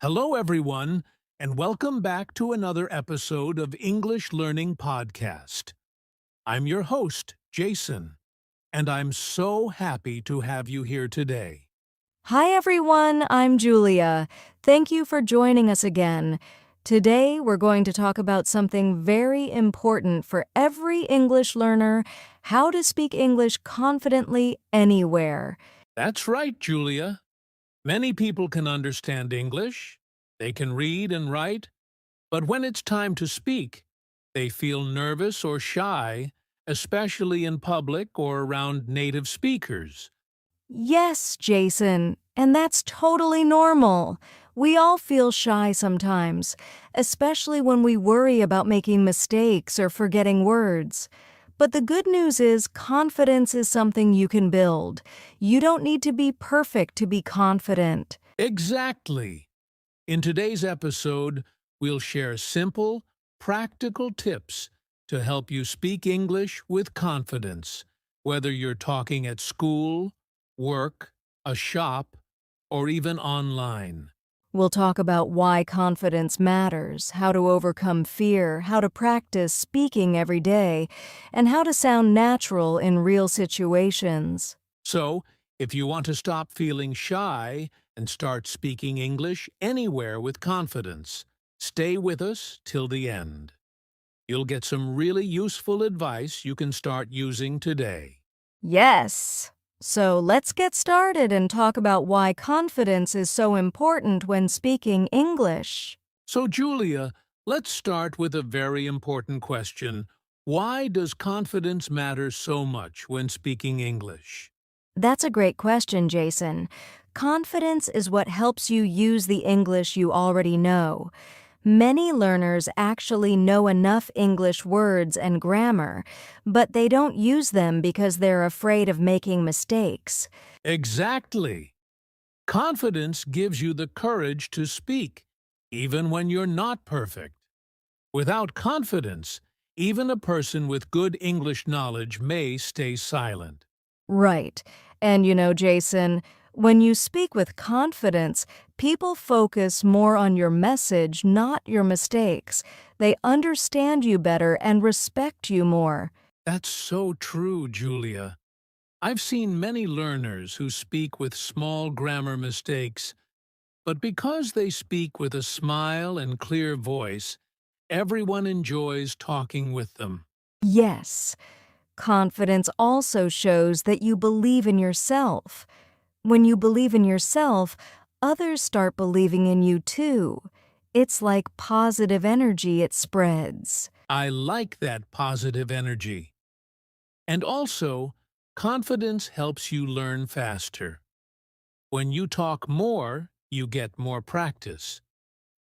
Hello, everyone, and welcome back to another episode of English Learning Podcast. I'm your host, Jason, and I'm so happy to have you here today. Hi everyone, I'm Julia. Thank you for joining us again. Today we're going to talk about something very important for every English learner: how to speak English confidently anywhere. That's right, Julia. Many people can understand English, they can read and write, but when it's time to speak, they feel nervous or shy, especially in public or around native speakers. Yes, Jason, and that's totally normal. We all feel shy sometimes, especially when we worry about making mistakes or forgetting words. But the good news is confidence is something you can build. You don't need to be perfect to be confident. Exactly. In today's episode, we'll share simple, practical tips to help you speak English with confidence, whether you're talking at school, work, a shop, or even online. We'll talk about why confidence matters, how to overcome fear, how to practice speaking every day, and how to sound natural in real situations. So, if you want to stop feeling shy and start speaking English anywhere with confidence, stay with us till the end. You'll get some really useful advice you can start using today. Yes. So let's get started and talk about why confidence is so important when speaking English. So, Julia, let's start with a very important question. Why does confidence matter so much when speaking English? That's a great question, Jason. Confidence is what helps you use the English you already know. Many learners actually know enough English words and grammar, but they don't use them because they're afraid of making mistakes. Exactly. Confidence gives you the courage to speak, even when you're not perfect. Without confidence, even a person with good English knowledge may stay silent. Right. And Jason, when you speak with confidence, people focus more on your message, not your mistakes. They understand you better and respect you more. That's so true, Julia. I've seen many learners who speak with small grammar mistakes, but because they speak with a smile and clear voice, everyone enjoys talking with them. Yes. Confidence also shows that you believe in yourself. When you believe in yourself, others start believing in you too. It's like positive energy, it spreads. I like that positive energy. And also, confidence helps you learn faster. When you talk more, you get more practice.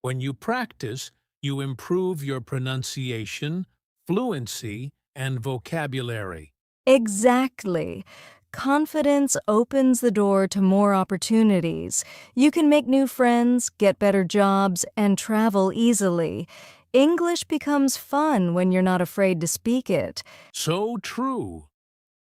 When you practice, you improve your pronunciation, fluency, and vocabulary. Exactly. Confidence opens the door to more opportunities. You can make new friends, get better jobs, and travel easily. English becomes fun when you're not afraid to speak it. So true.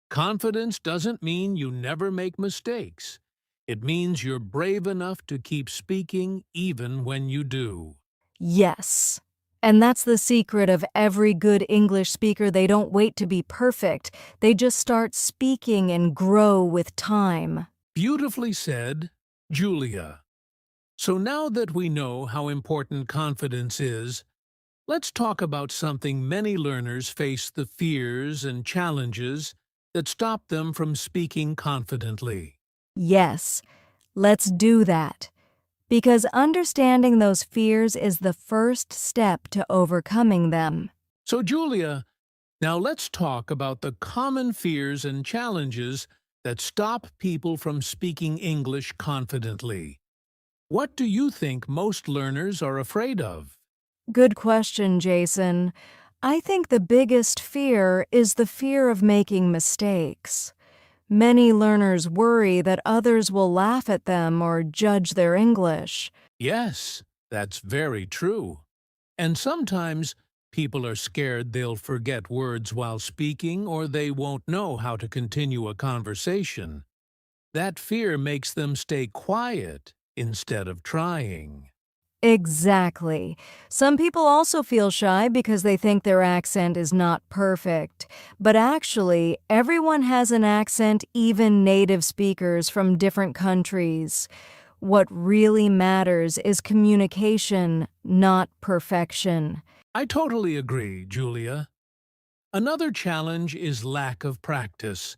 Confidence doesn't mean you never make mistakes. It means you're brave enough to keep speaking even when you do. Yes. And that's the secret of every good English speaker. They don't wait to be perfect. They just start speaking and grow with time. Beautifully said, Julia. So now that we know how important confidence is, let's talk about something many learners face: the fears and challenges that stop them from speaking confidently. Yes, let's do that. Because understanding those fears is the first step to overcoming them. So, Julia, now let's talk about the common fears and challenges that stop people from speaking English confidently. What do you think most learners are afraid of? Good question, Jason. I think the biggest fear is the fear of making mistakes. Many learners worry that others will laugh at them or judge their English. Yes, that's very true. And sometimes people are scared they'll forget words while speaking or they won't know how to continue a conversation. That fear makes them stay quiet instead of trying. Exactly. Some people also feel shy because they think their accent is not perfect. But actually, everyone has an accent, even native speakers from different countries. What really matters is communication, not perfection. I totally agree, Julia. Another challenge is lack of practice.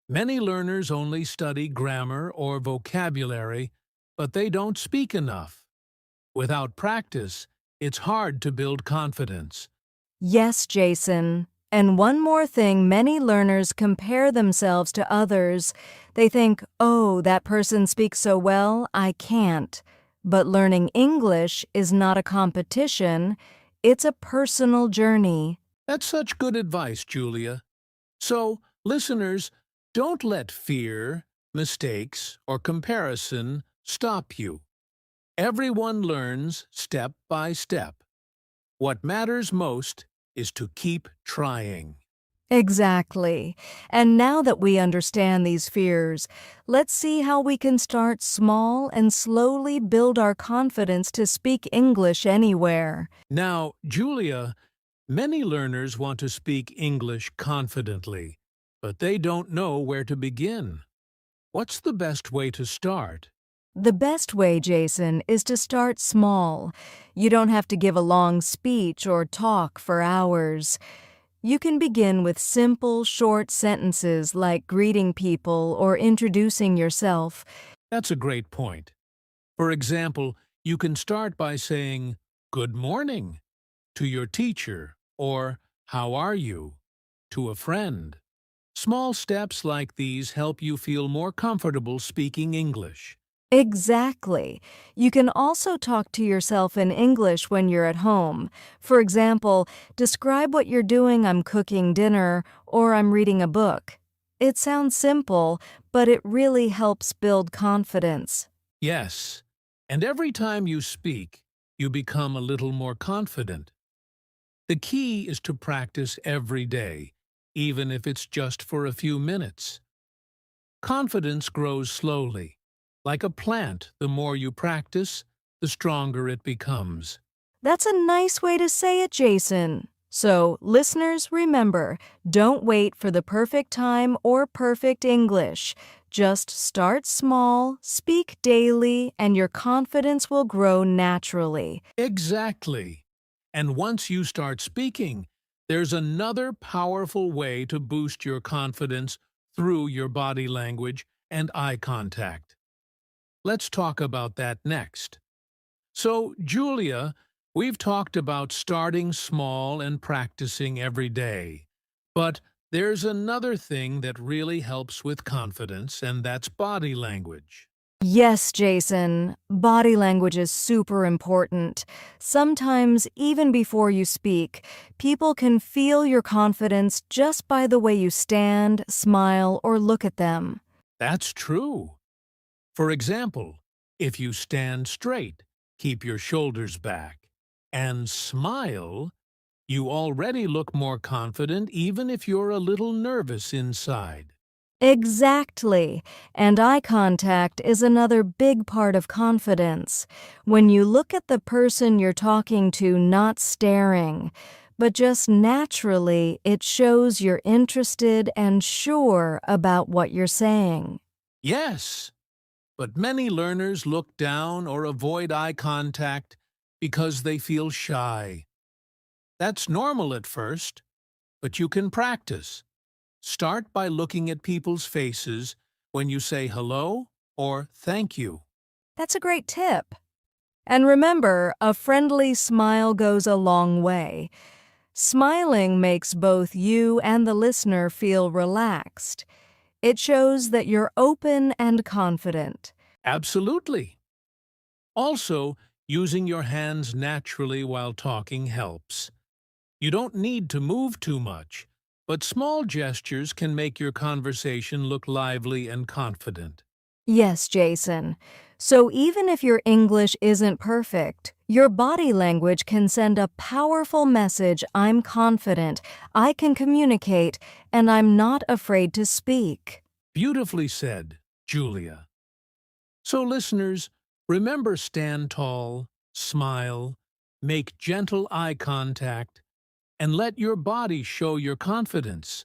Many learners only study grammar or vocabulary, but they don't speak enough. Without practice, it's hard to build confidence. Yes, Jason. And one more thing, many learners compare themselves to others. They think, oh, that person speaks so well, I can't. But learning English is not a competition, it's a personal journey. That's such good advice, Julia. So, listeners, don't let fear, mistakes, or comparison stop you. Everyone learns step by step. What matters most is to keep trying. Exactly. And now that we understand these fears, let's see how we can start small and slowly build our confidence to speak English anywhere. Now, Julia, many learners want to speak English confidently, but they don't know where to begin. What's the best way to start? The best way, Jason, is to start small. You don't have to give a long speech or talk for hours. You can begin with simple, short sentences like greeting people or introducing yourself. That's a great point. For example, you can start by saying, "Good morning," to your teacher, or "How are you?" to a friend. Small steps like these help you feel more comfortable speaking English. Exactly. You can also talk to yourself in English when you're at home. For example, describe what you're doing. I'm cooking dinner or I'm reading a book. It sounds simple, but it really helps build confidence. Yes, and every time you speak, you become a little more confident. The key is to practice every day, even if it's just for a few minutes. Confidence grows slowly. Like a plant, the more you practice, the stronger it becomes. That's a nice way to say it, Jason. So, listeners, remember, don't wait for the perfect time or perfect English. Just start small, speak daily, and your confidence will grow naturally. Exactly. And once you start speaking, there's another powerful way to boost your confidence through your body language and eye contact. Let's talk about that next. So, Julia, we've talked about starting small and practicing every day. But there's another thing that really helps with confidence, and that's body language. Yes, Jason, body language is super important. Sometimes, even before you speak, people can feel your confidence just by the way you stand, smile, or look at them. That's true. For example, if you stand straight, keep your shoulders back, and smile, you already look more confident even if you're a little nervous inside. Exactly. And eye contact is another big part of confidence. When you look at the person you're talking to, not staring, but just naturally, it shows you're interested and sure about what you're saying. Yes, but many learners look down or avoid eye contact because they feel shy. That's normal at first, but you can practice. Start by looking at people's faces when you say hello or thank you. That's a great tip. And remember, a friendly smile goes a long way. Smiling makes both you and the listener feel relaxed. It shows that you're open and confident. Absolutely. Also, using your hands naturally while talking helps. You don't need to move too much, but small gestures can make your conversation look lively and confident. Yes, Jason. So even if your English isn't perfect, your body language can send a powerful message. I'm confident, I can communicate, and I'm not afraid to speak. Beautifully said, Julia. So listeners, remember, stand tall, smile, make gentle eye contact, and let your body show your confidence.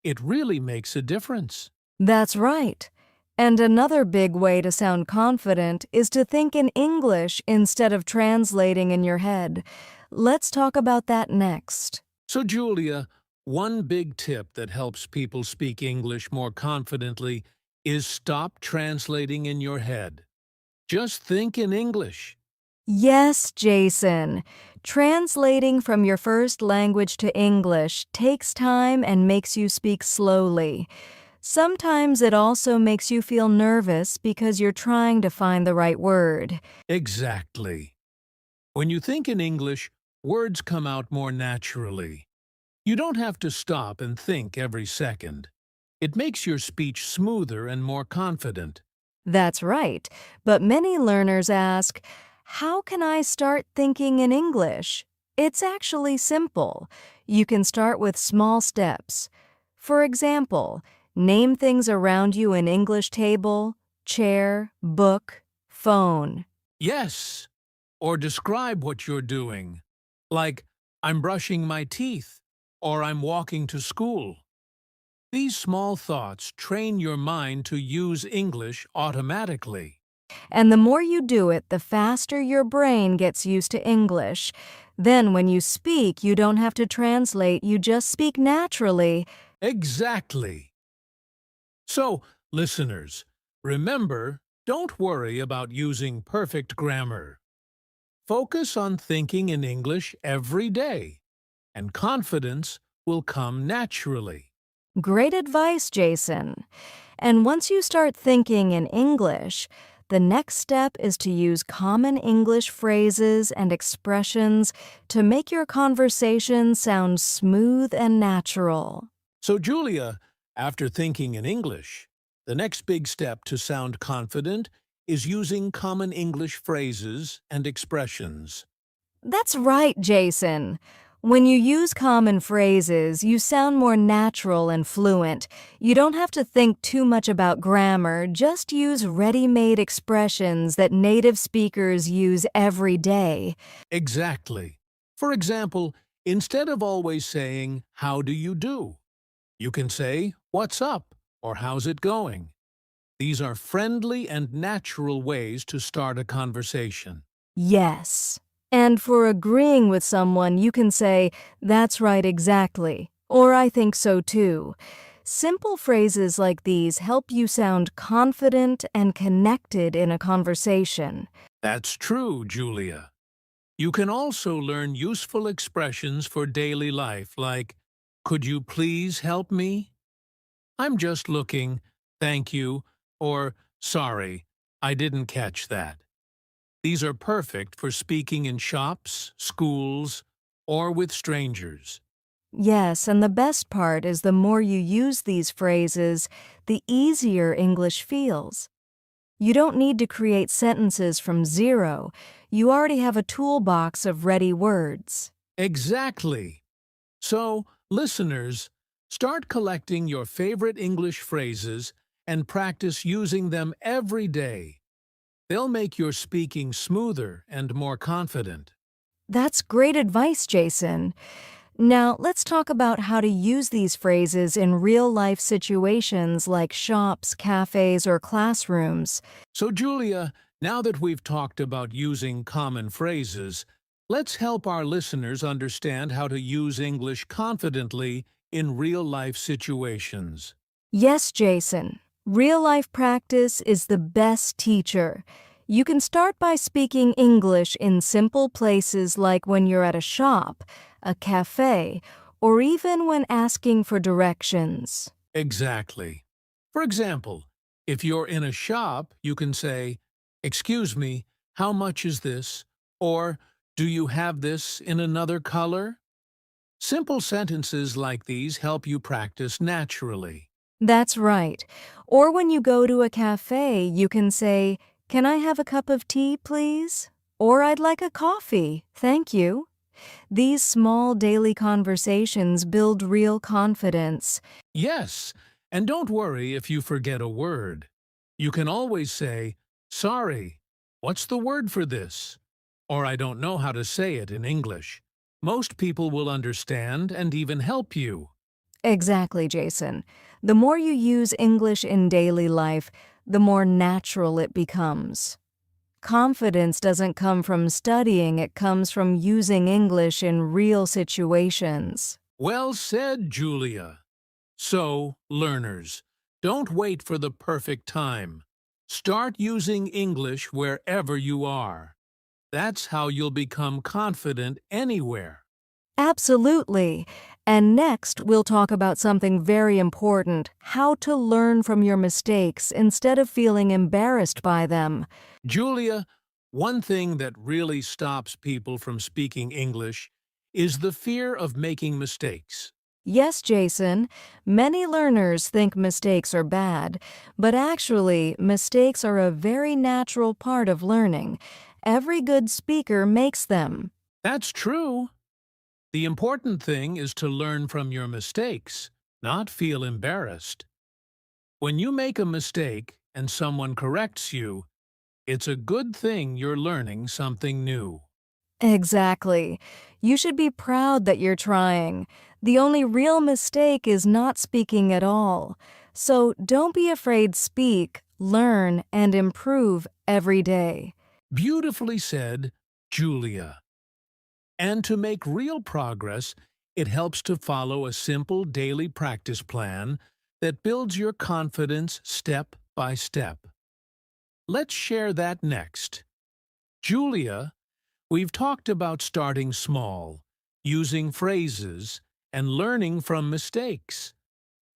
It really makes a difference. That's right. And another big way to sound confident is to think in English instead of translating in your head. Let's talk about that next. So, Julia, one big tip that helps people speak English more confidently is stop translating in your head. Just think in English. Yes, Jason. Translating from your first language to English takes time and makes you speak slowly. Sometimes it also makes you feel nervous because you're trying to find the right word. Exactly. When you think in English, words come out more naturally. You don't have to stop and think every second. It makes your speech smoother and more confident. That's right. But many learners ask, how can I start thinking in English? It's actually simple. You can start with small steps. For example, name things around you in English: table, chair, book, phone. Yes, or describe what you're doing, like I'm brushing my teeth or I'm walking to school. These small thoughts train your mind to use English automatically. And the more you do it, the faster your brain gets used to English. Then when you speak, you don't have to translate, you just speak naturally. Exactly. So, listeners, remember, don't worry about using perfect grammar. Focus on thinking in English every day, and confidence will come naturally. Great advice, Jason. And once you start thinking in English, the next step is to use common English phrases and expressions to make your conversation sound smooth and natural. So, Julia, after thinking in English, the next big step to sound confident is using common English phrases and expressions. That's right, Jason. When you use common phrases, you sound more natural and fluent. You don't have to think too much about grammar, just use ready-made expressions that native speakers use every day. Exactly. For example, instead of always saying, "How do you do?" you can say, "What's up?" or "How's it going?" These are friendly and natural ways to start a conversation. Yes. And for agreeing with someone, you can say, "That's right, exactly," or "I think so too." Simple phrases like these help you sound confident and connected in a conversation. That's true, Julia. You can also learn useful expressions for daily life like, "Could you please help me?" "I'm just looking, thank you," or "Sorry, I didn't catch that." These are perfect for speaking in shops, schools, or with strangers. Yes, and the best part is the more you use these phrases, the easier English feels. You don't need to create sentences from zero. You already have a toolbox of ready words. Exactly. So, listeners, start collecting your favorite English phrases and practice using them every day. They'll make your speaking smoother and more confident. That's great advice, Jason. Now, let's talk about how to use these phrases in real-life situations like shops, cafes, or classrooms. So, Julia, now that we've talked about using common phrases, let's help our listeners understand how to use English confidently in real-life situations. Yes, Jason. Real-life practice is the best teacher. You can start by speaking English in simple places like when you're at a shop, a cafe, or even when asking for directions. Exactly. For example, if you're in a shop, you can say, "Excuse me, how much is this?" Or, "Do you have this in another color?" Simple sentences like these help you practice naturally. That's right. Or when you go to a cafe, you can say, "Can I have a cup of tea, please?" Or "I'd like a coffee, thank you." These small daily conversations build real confidence. Yes, and don't worry if you forget a word. You can always say, "Sorry, what's the word for this?" or I don't know how to say it in English. Most people will understand and even help you. Exactly, Jason. The more you use English in daily life, the more natural it becomes. Confidence doesn't come from studying, it comes from using English in real situations. Well said, Julia. So, learners, don't wait for the perfect time. Start using English wherever you are. That's how you'll become confident anywhere. Absolutely. And next, we'll talk about something very important, how to learn from your mistakes instead of feeling embarrassed by them. Julia, one thing that really stops people from speaking English is the fear of making mistakes. Yes, Jason, many learners think mistakes are bad, but actually, mistakes are a very natural part of learning. Every good speaker makes them. That's true. The important thing is to learn from your mistakes, not feel embarrassed. When you make a mistake and someone corrects you, it's a good thing you're learning something new. Exactly. You should be proud that you're trying. The only real mistake is not speaking at all. So don't be afraid, speak, learn, and improve every day. Beautifully said, Julia. And to make real progress, it helps to follow a simple daily practice plan that builds your confidence step by step. Let's share that next. Julia, we've talked about starting small, using phrases, and learning from mistakes.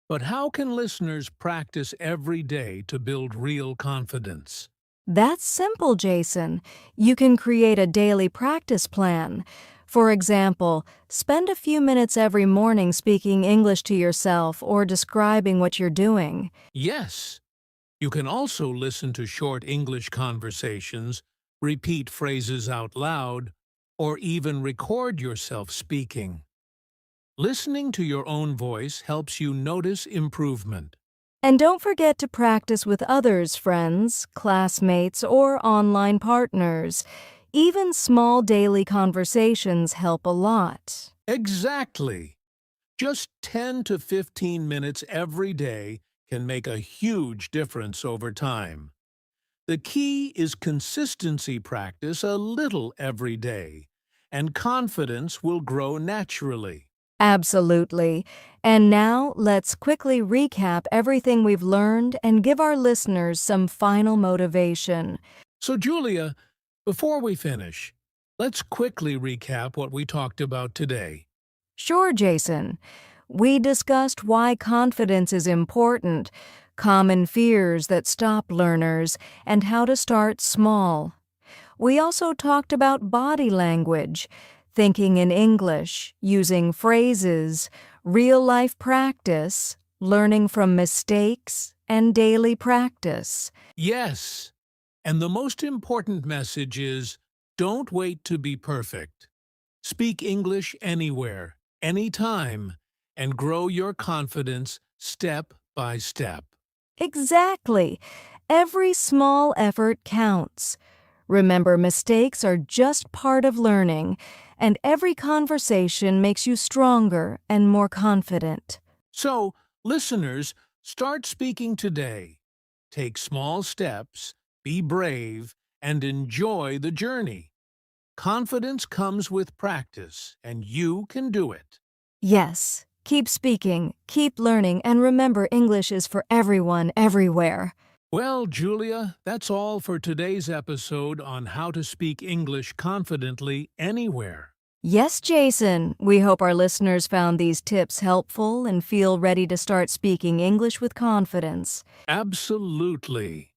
But how can listeners practice every day to build real confidence? That's simple, Jason. You can create a daily practice plan. For example, spend a few minutes every morning speaking English to yourself or describing what you're doing. Yes, you can also listen to short English conversations, repeat phrases out loud, or even record yourself speaking. Listening to your own voice helps you notice improvement. And don't forget to practice with others, friends, classmates, or online partners. Even small daily conversations help a lot. Exactly! Just 10 to 15 minutes every day can make a huge difference over time. The key is consistency practice a little every day, and confidence will grow naturally. Absolutely. And now let's quickly recap everything we've learned and give our listeners some final motivation. So, Julia, before we finish, let's quickly recap what we talked about today. Sure, Jason. We discussed why confidence is important, common fears that stop learners, and how to start small. We also talked about body language, thinking in English, using phrases, real-life practice, learning from mistakes, and daily practice. Yes, and the most important message is don't wait to be perfect. Speak English anywhere, anytime, and grow your confidence step by step. Exactly. Every small effort counts. Remember, mistakes are just part of learning, and every conversation makes you stronger and more confident. So, listeners, start speaking today. Take small steps, be brave, and enjoy the journey. Confidence comes with practice, and you can do it. Yes, keep speaking, keep learning, and remember English is for everyone, everywhere. Well, Julia, that's all for today's episode on how to speak English confidently anywhere. Yes, Jason, we hope our listeners found these tips helpful and feel ready to start speaking English with confidence. Absolutely.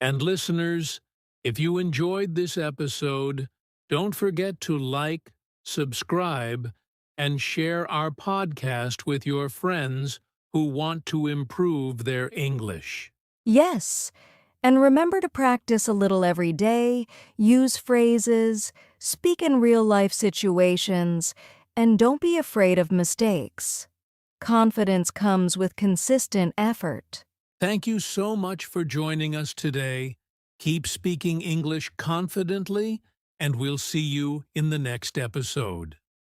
And listeners, if you enjoyed this episode, don't forget to like, subscribe, and share our podcast with your friends who want to improve their English. Yes, and remember to practice a little every day, use phrases, speak in real-life situations, and don't be afraid of mistakes. Confidence comes with consistent effort. Thank you so much for joining us today. Keep speaking English confidently and we'll see you in the next episode.